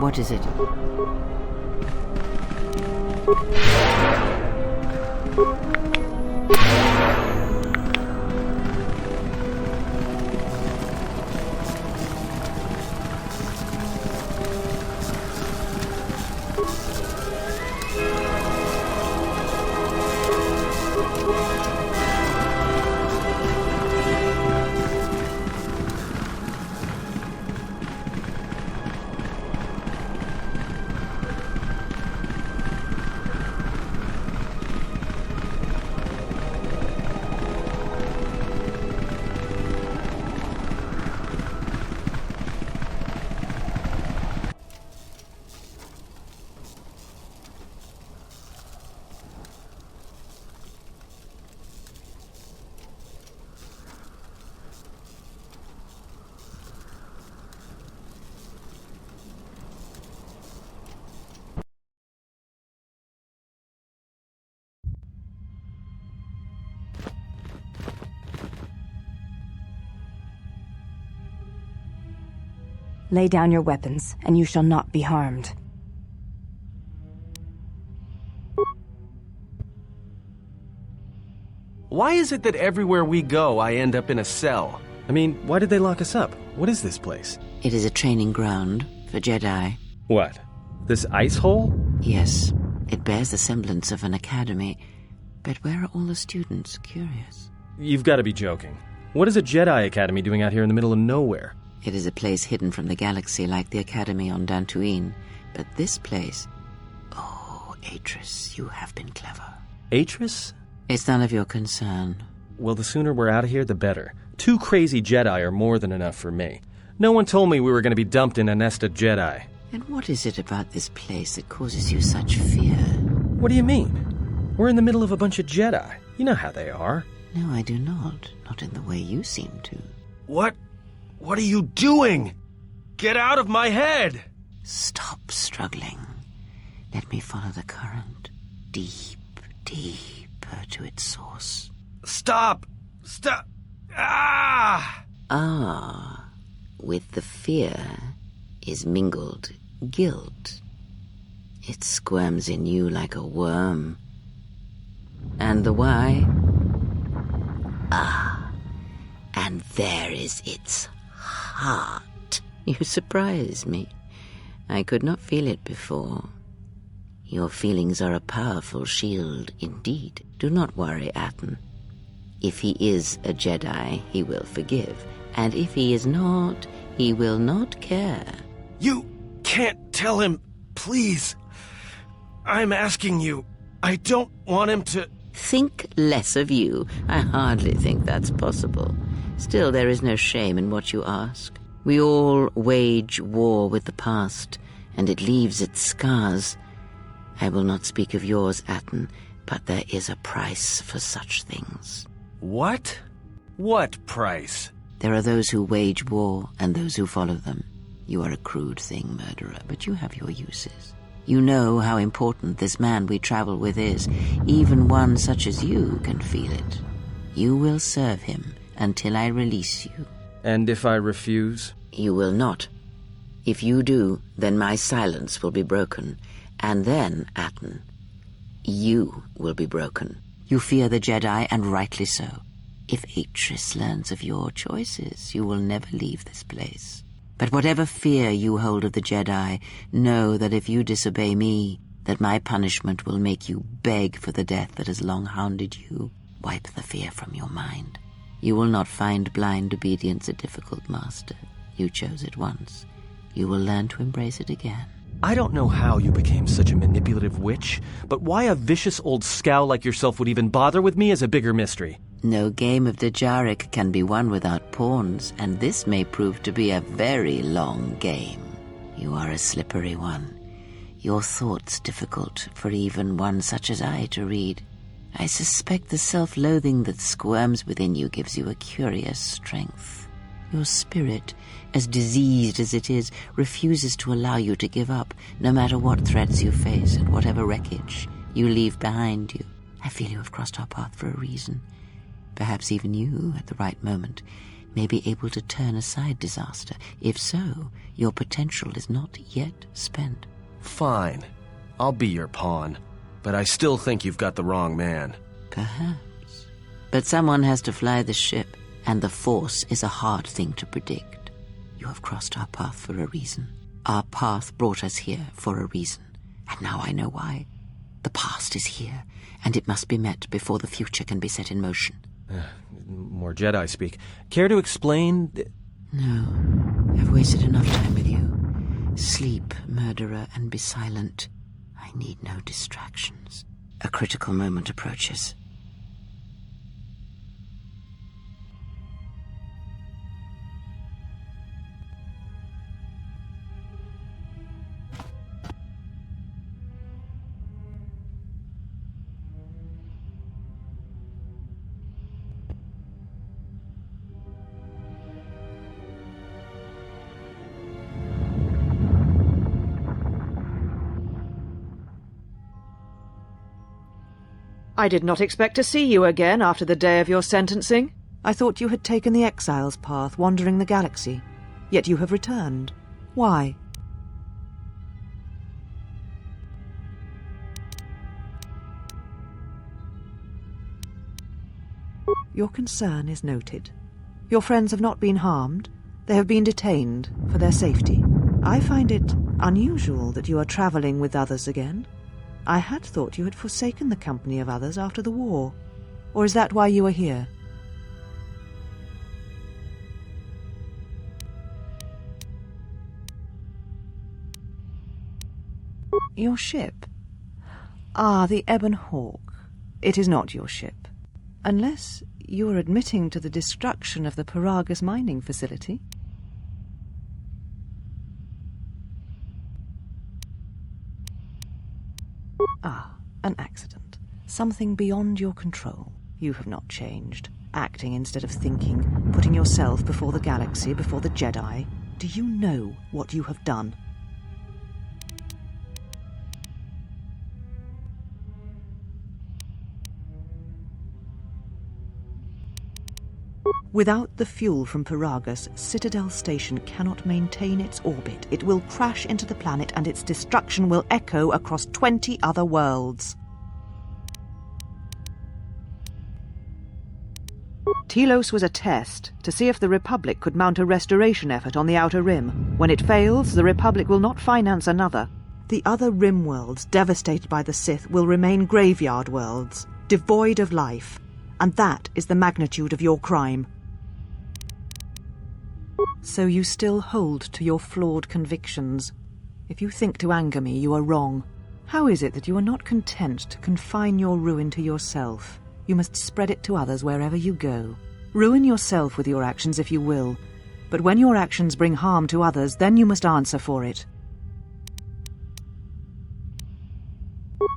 What is it? Lay down your weapons, and you shall not be harmed. Why is it that everywhere we go, I end up in a cell? I mean, why did they lock us up? What is this place? It is a training ground for Jedi. What? This ice hole? Yes, it bears the semblance of an academy. But where are all the students? Curious. You've got to be joking. What is a Jedi Academy doing out here in the middle of nowhere? It is a place hidden from the galaxy like the Academy on Dantooine. But this place... Oh, Atris, you have been clever. Atris? It's none of your concern. Well, the sooner we're out of here, the better. 2 crazy Jedi are more than enough for me. No one told me we were going to be dumped in a nest of Jedi. And what is it about this place that causes you such fear? What do you mean? We're in the middle of a bunch of Jedi. You know how they are. No, I do not. Not in the way you seem to. What are you doing? Get out of my head! Stop struggling. Let me follow the current. Deep, deeper to its source. Stop! Stop! Ah! Ah, with the fear is mingled guilt. It squirms in you like a worm. And the why? Ah, and there is its heart. You surprise me. I could not feel it before. Your feelings are a powerful shield indeed. Do not worry, Atten. If he is a Jedi, he will forgive. And if he is not, he will not care. You can't tell him, please. I'm asking you. I don't want him to... Think less of you. I hardly think that's possible. Still, there is no shame in what you ask. We all wage war with the past, and it leaves its scars. I will not speak of yours, Atten, but there is a price for such things. What? What price? There are those who wage war and those who follow them. You are a crude thing, murderer, but you have your uses. You know how important this man we travel with is. Even one such as you can feel it. You will serve him until I release you. And if I refuse? You will not. If you do, then my silence will be broken. And then, Atten, you will be broken. You fear the Jedi, and rightly so. If Atris learns of your choices, you will never leave this place. But whatever fear you hold of the Jedi, know that if you disobey me, that my punishment will make you beg for the death that has long hounded you. Wipe the fear from your mind. You will not find blind obedience a difficult master. You chose it once. You will learn to embrace it again. I don't know how you became such a manipulative witch, but why a vicious old scow like yourself would even bother with me is a bigger mystery. No game of Dejaric can be won without pawns, and this may prove to be a very long game. You are a slippery one. Your thoughts difficult for even one such as I to read. I suspect the self-loathing that squirms within you gives you a curious strength. Your spirit, as diseased as it is, refuses to allow you to give up, no matter what threats you face and whatever wreckage you leave behind you. I feel you have crossed our path for a reason. Perhaps even you, at the right moment, may be able to turn aside disaster. If so, your potential is not yet spent. Fine. I'll be your pawn. But I still think you've got the wrong man. Perhaps. But someone has to fly the ship, and the Force is a hard thing to predict. You have crossed our path for a reason. Our path brought us here for a reason, and now I know why. The past is here, and it must be met before the future can be set in motion. More Jedi speak. Care to explain? No. I've wasted enough time with you. Sleep, murderer, and be silent. I need no distractions. A critical moment approaches. I did not expect to see you again after the day of your sentencing. I thought you had taken the exile's path, wandering the galaxy. Yet you have returned. Why? Your concern is noted. Your friends have not been harmed. They have been detained for their safety. I find it unusual that you are travelling with others again. I had thought you had forsaken the company of others after the war. Or is that why you are here? Your ship? Ah, the Ebon Hawk. It is not your ship. Unless you are admitting to the destruction of the Paragus mining facility. Ah, an accident. Something beyond your control. You have not changed. Acting instead of thinking, putting yourself before the galaxy, before the Jedi. Do you know what you have done? Without the fuel from Paragus, Citadel Station cannot maintain its orbit. It will crash into the planet and its destruction will echo across 20 other worlds. Telos was a test to see if the Republic could mount a restoration effort on the Outer Rim. When it fails, the Republic will not finance another. The other Rim worlds, devastated by the Sith, will remain graveyard worlds, devoid of life. And that is the magnitude of your crime. So you still hold to your flawed convictions. If you think to anger me, you are wrong. How is it that you are not content to confine your ruin to yourself? You must spread it to others wherever you go. Ruin yourself with your actions if you will, but when your actions bring harm to others, then you must answer for it.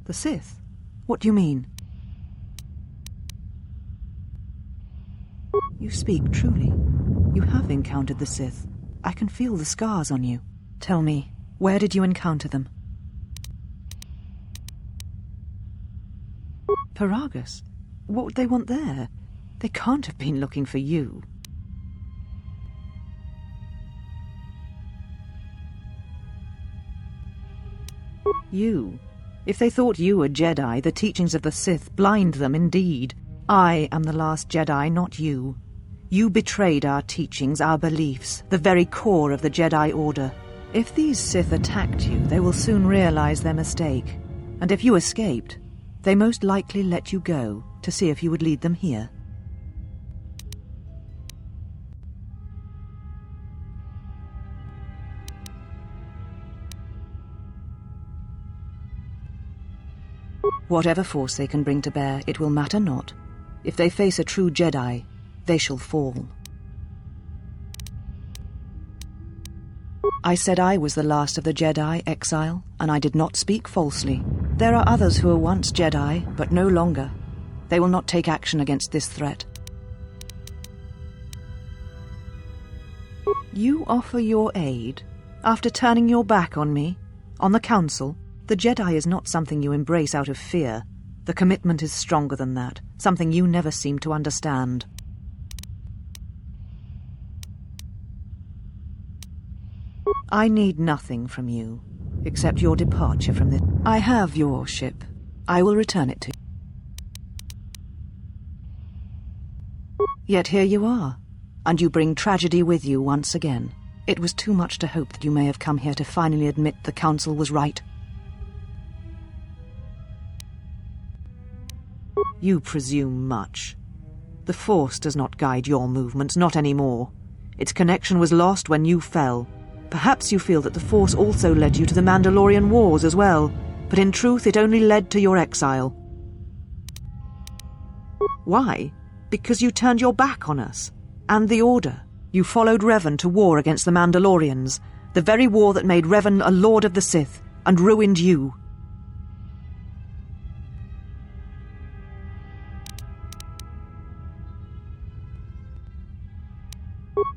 The Sith? What do you mean? You speak truly. You have encountered the Sith. I can feel the scars on you. Tell me, where did you encounter them? Paragus? What would they want there? They can't have been looking for you. You? If they thought you were Jedi, the teachings of the Sith blind them indeed. I am the last Jedi, not you. You betrayed our teachings, our beliefs, the very core of the Jedi Order. If these Sith attacked you, they will soon realize their mistake. And if you escaped, they most likely let you go to see if you would lead them here. Whatever force they can bring to bear, it will matter not. If they face a true Jedi, they shall fall. I said I was the last of the Jedi, Exile, and I did not speak falsely. There are others who were once Jedi, but no longer. They will not take action against this threat. You offer your aid after turning your back on me, on the Council. The Jedi is not something you embrace out of fear. The commitment is stronger than that, something you never seem to understand. I need nothing from you, except your departure from this. I have your ship. I will return it to you. Yet here you are, and you bring tragedy with you once again. It was too much to hope that you may have come here to finally admit the Council was right. You presume much. The Force does not guide your movements, not anymore. Its connection was lost when you fell. Perhaps you feel that the Force also led you to the Mandalorian Wars as well, but in truth it only led to your exile. Why? Because you turned your back on us, and the Order. You followed Revan to war against the Mandalorians, the very war that made Revan a Lord of the Sith, and ruined you.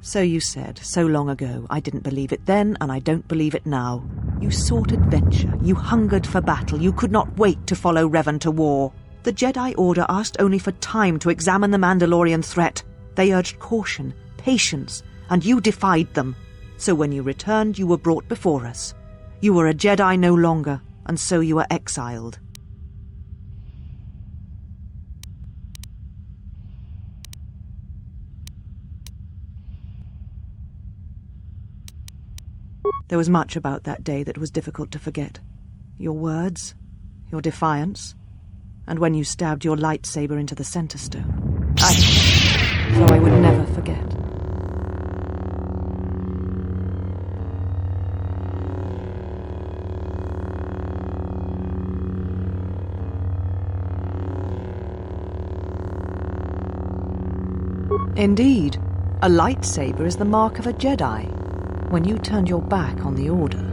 So you said, so long ago. I didn't believe it then, and I don't believe it now. You sought adventure, you hungered for battle, you could not wait to follow Revan to war. The Jedi Order asked only for time to examine the Mandalorian threat. They urged caution, patience, and you defied them. So when you returned, you were brought before us. You were a Jedi no longer, and so you were exiled. There was much about that day that was difficult to forget. Your words, your defiance, and when you stabbed your lightsaber into the center stone. So I would never forget. Indeed, a lightsaber is the mark of a Jedi. When you turned your back on the Order,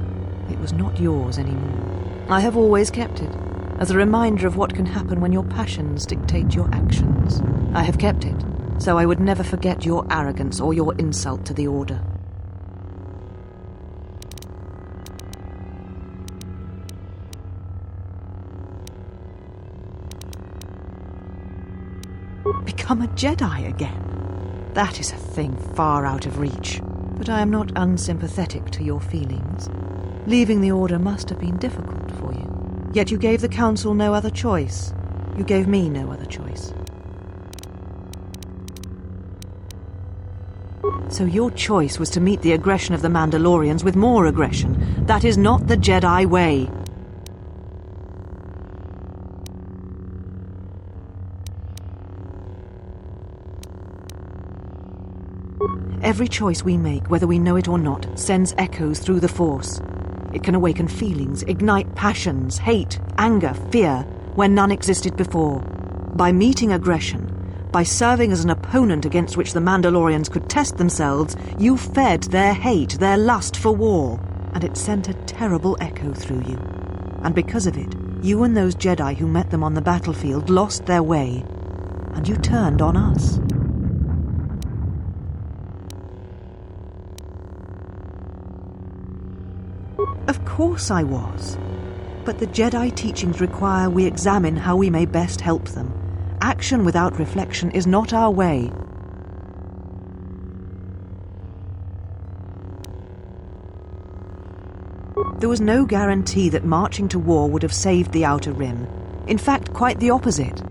it was not yours anymore. I have always kept it, as a reminder of what can happen when your passions dictate your actions. I have kept it, so I would never forget your arrogance or your insult to the Order. Become a Jedi again? That is a thing far out of reach. But I am not unsympathetic to your feelings. Leaving the Order must have been difficult for you. Yet you gave the Council no other choice. You gave me no other choice. So your choice was to meet the aggression of the Mandalorians with more aggression. That is not the Jedi way. Every choice we make, whether we know it or not, sends echoes through the Force. It can awaken feelings, ignite passions, hate, anger, fear, where none existed before. By meeting aggression, by serving as an opponent against which the Mandalorians could test themselves, you fed their hate, their lust for war, and it sent a terrible echo through you. And because of it, you and those Jedi who met them on the battlefield lost their way, and you turned on us. Of course I was. But the Jedi teachings require we examine how we may best help them. Action without reflection is not our way. There was no guarantee that marching to war would have saved the Outer Rim. In fact, quite the opposite.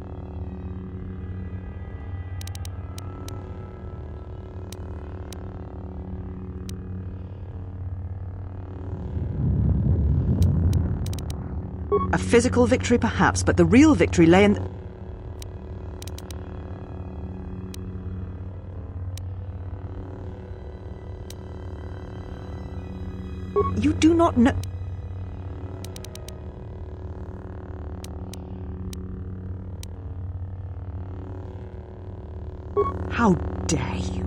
A physical victory, perhaps, but the real victory lay in... You do not know... How dare you?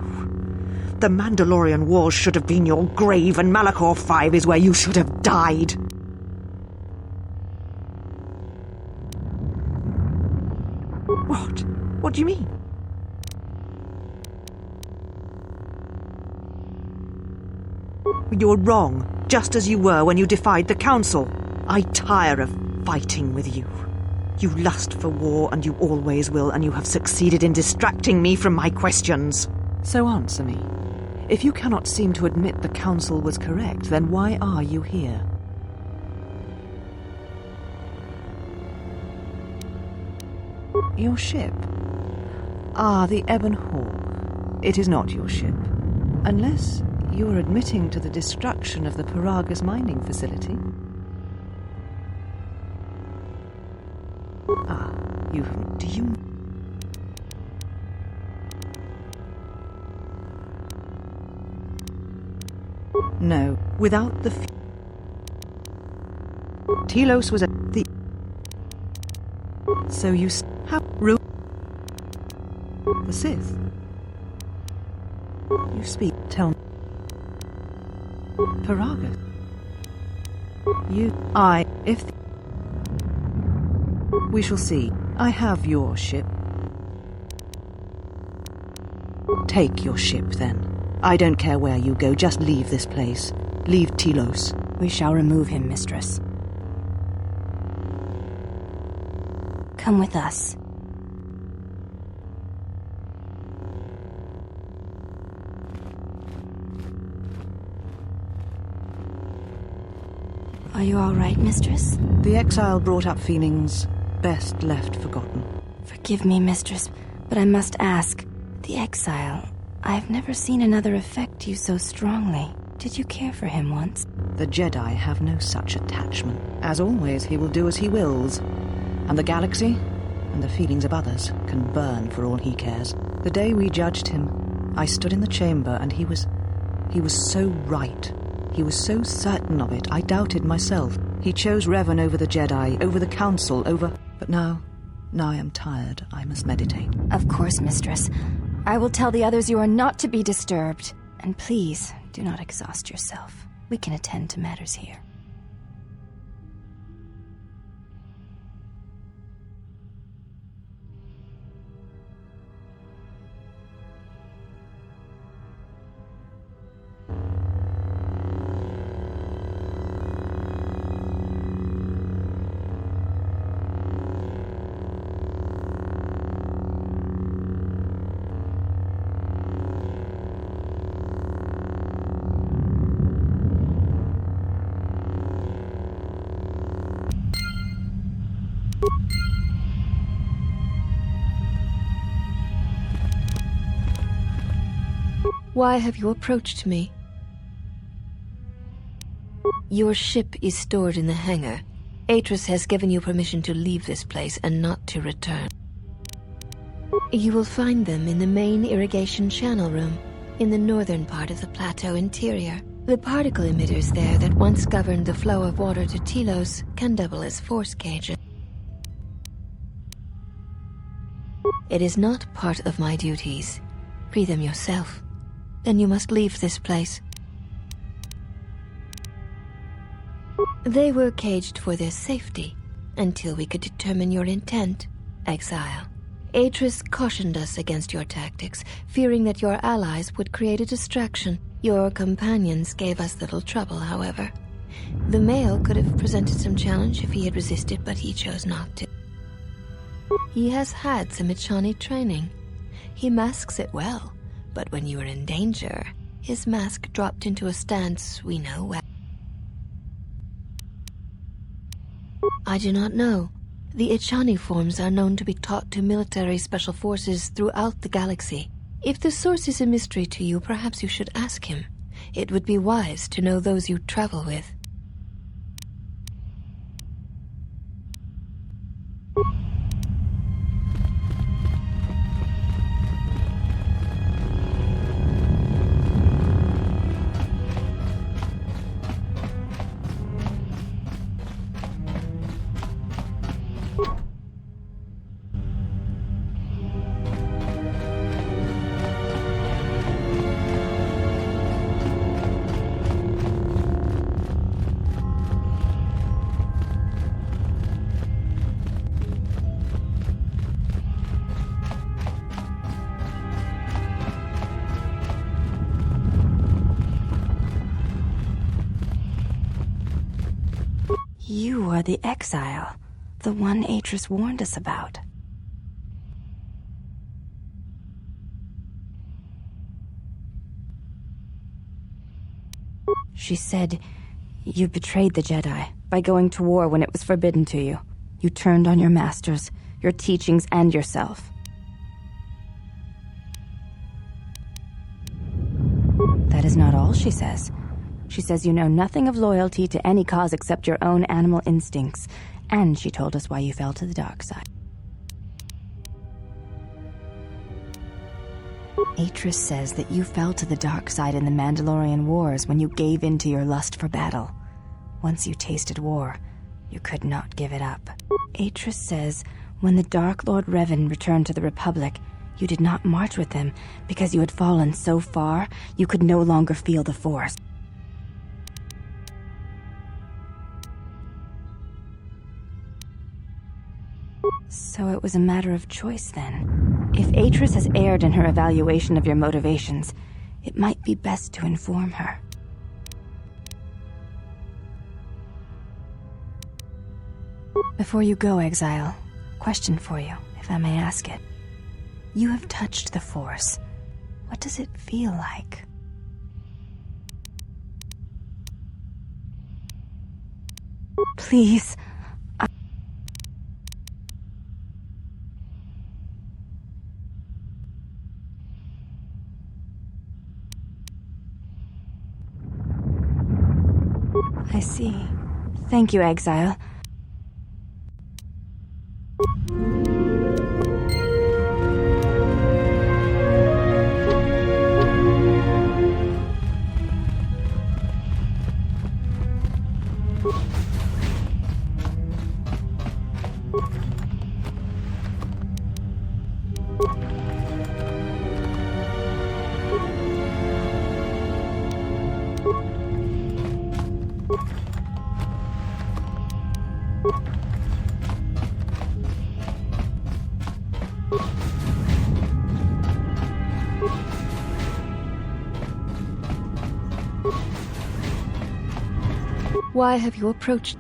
The Mandalorian Wars should have been your grave, and Malachor 5 is where you should have died. What? What do you mean? You were wrong, just as you were when you defied the Council. I tire of fighting with you. You lust for war, and you always will, and you have succeeded in distracting me from my questions. So answer me. If you cannot seem to admit the Council was correct, then why are you here? Your ship? Ah, the Ebon Hawk. It is not your ship. Unless you're admitting to the destruction of the Paragus mining facility. Ah, do you... No, without the... Telos was at the... So you... The Sith? You speak, tell me. Paragus? If... We shall see. I have your ship. Take your ship, then. I don't care where you go, just leave this place. Leave Telos. We shall remove him, mistress. Come with us. Are you all right, mistress? The exile brought up feelings best left forgotten. Forgive me, mistress, but I must ask. The exile, I've never seen another affect you so strongly. Did you care for him once? The Jedi have no such attachment. As always, he will do as he wills. And the galaxy, and the feelings of others, can burn for all he cares. The day we judged him, I stood in the chamber and he was so right. He was so certain of it, I doubted myself. He chose Revan over the Jedi, over the Council, over... But now I am tired. I must meditate. Of course, mistress. I will tell the others you are not to be disturbed. And please, do not exhaust yourself. We can attend to matters here. Why have you approached me? Your ship is stored in the hangar. Atris has given you permission to leave this place and not to return. You will find them in the main irrigation channel room, in the northern part of the plateau interior. The particle emitters there that once governed the flow of water to Telos can double as force cages. It is not part of my duties. Free them yourself. Then you must leave this place. They were caged for their safety, until we could determine your intent, exile. Atris cautioned us against your tactics, fearing that your allies would create a distraction. Your companions gave us little trouble, however. The male could have presented some challenge if he had resisted, but he chose not to. He has had some Echani training. He masks it well. But when you are in danger, his mask dropped into a stance we know well. I do not know. The Echani forms are known to be taught to military special forces throughout the galaxy. If the source is a mystery to you, perhaps you should ask him. It would be wise to know those you travel with. You are the exile, the one Atris warned us about. She said you betrayed the Jedi by going to war when it was forbidden to you. You turned on your masters, your teachings, and yourself. That is not all she says. She says you know nothing of loyalty to any cause except your own animal instincts, and she told us why you fell to the dark side. Atris says that you fell to the dark side in the Mandalorian Wars when you gave in to your lust for battle. Once you tasted war, you could not give it up. Atris says when the Dark Lord Revan returned to the Republic, you did not march with him because you had fallen so far you could no longer feel the Force. So it was a matter of choice then. If Atris has erred in her evaluation of your motivations, it might be best to inform her. Before you go, Exile, question for you, if I may ask it. You have touched the Force. What does it feel like? Please. I see. Thank you, Exile. Why have you approached?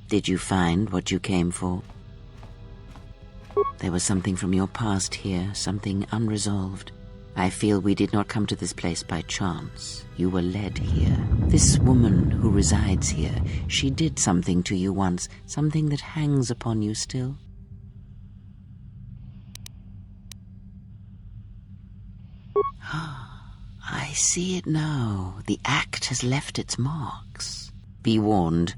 Did you find what you came for? There was something from your past here, something unresolved. I feel we did not come to this place by chance. You were led here. This woman who resides here, she did something to you once, something that hangs upon you still. I see it now. The act has left its marks. Be warned.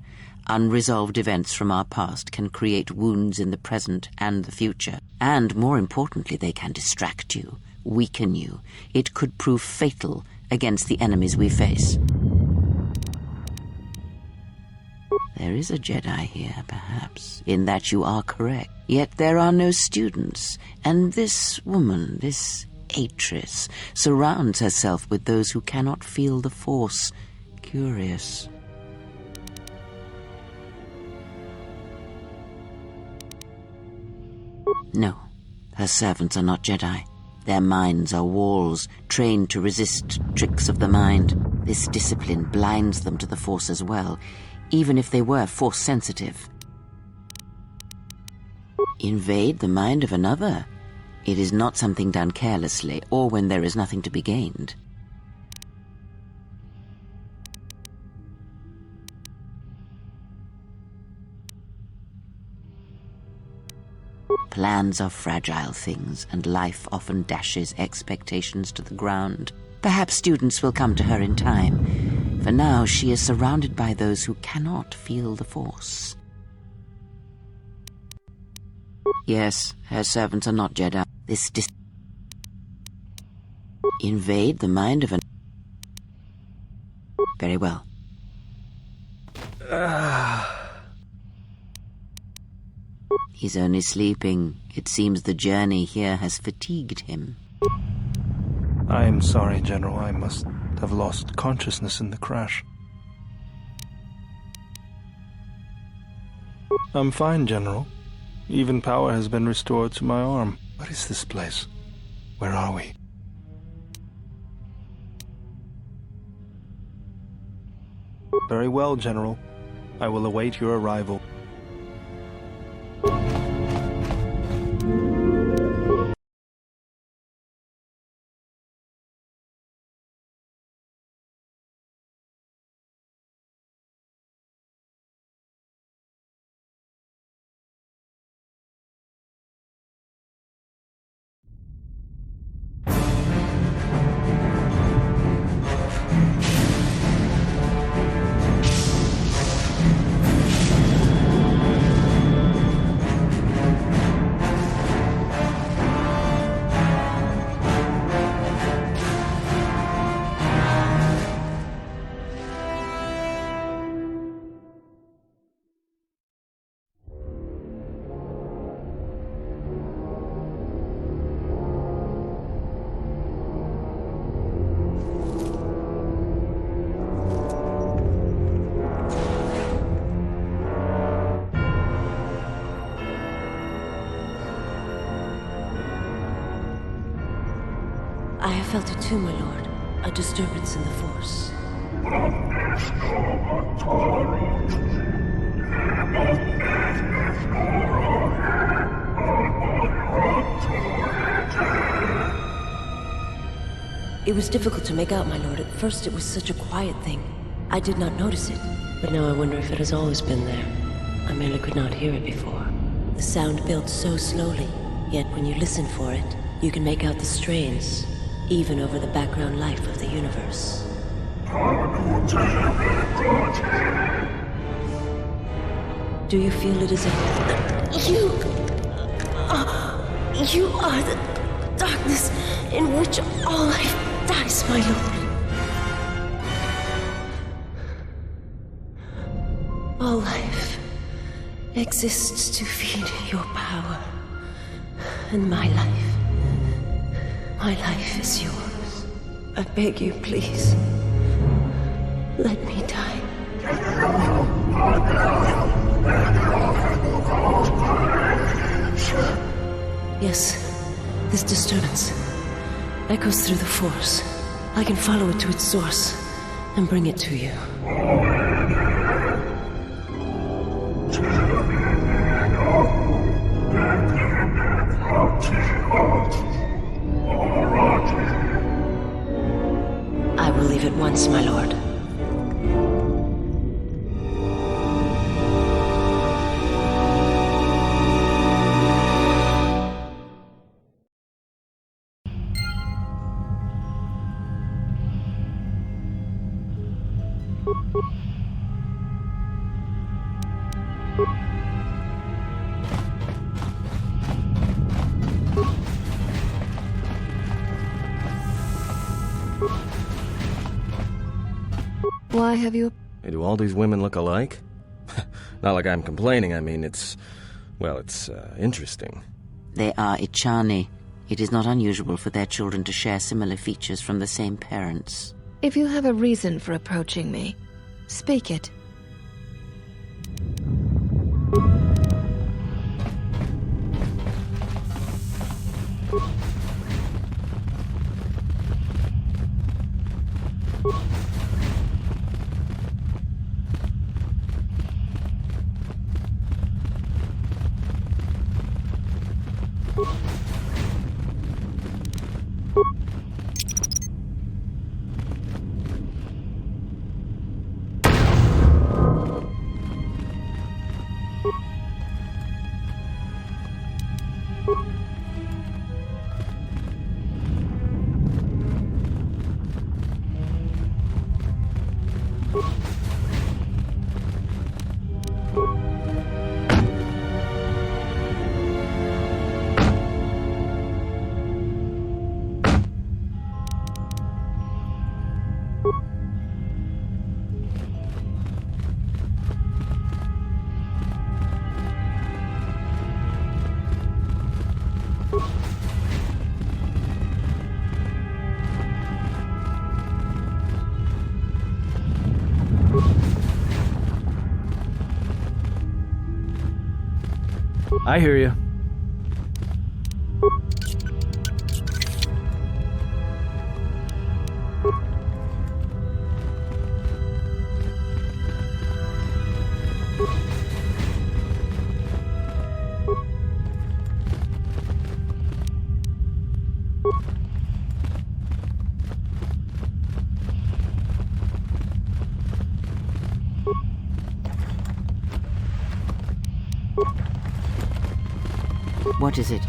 Unresolved events from our past can create wounds in the present and the future. And more importantly, they can distract you, weaken you. It could prove fatal against the enemies we face. There is a Jedi here, perhaps, in that you are correct. Yet there are no students, and this woman, this Atris, surrounds herself with those who cannot feel the Force. Curious. No, her servants are not Jedi. Their minds are walls, trained to resist tricks of the mind. This discipline blinds them to the Force as well, even if they were Force-sensitive. Invade the mind of another? It is not something done carelessly, or when there is nothing to be gained. Plans are fragile things, and life often dashes expectations to the ground. Perhaps students will come to her in time. For now, she is surrounded by those who cannot feel the Force. Yes, her servants are not Jedi. Invade the mind of an... Very well. He's only sleeping. It seems the journey here has fatigued him. I am sorry, General. I must have lost consciousness in the crash. I'm fine, General. Even power has been restored to my arm. What is this place? Where are we? Very well, General. I will await your arrival. I have felt it too, my lord. A disturbance in the Force. It was difficult to make out, my lord. At first it was such a quiet thing. I did not notice it. But now I wonder if it has always been there. I merely could not hear it before. The sound built so slowly, yet when you listen for it, you can make out the strains, even over the background life of the universe. Do you feel it as if... You are the darkness in which all life dies, my lord. All life exists to feed your power. And my life is yours. I beg you, please. Let me die. Yes, this disturbance echoes through the Force. I can follow it to its source and bring it to you. I will leave at once, my lord. Why have you... Hey, do all these women look alike? Not like I'm complaining, I mean, it's interesting. They are Ichani. It is not unusual for their children to share similar features from the same parents. If you have a reason for approaching me, speak it. I hear you. What is it?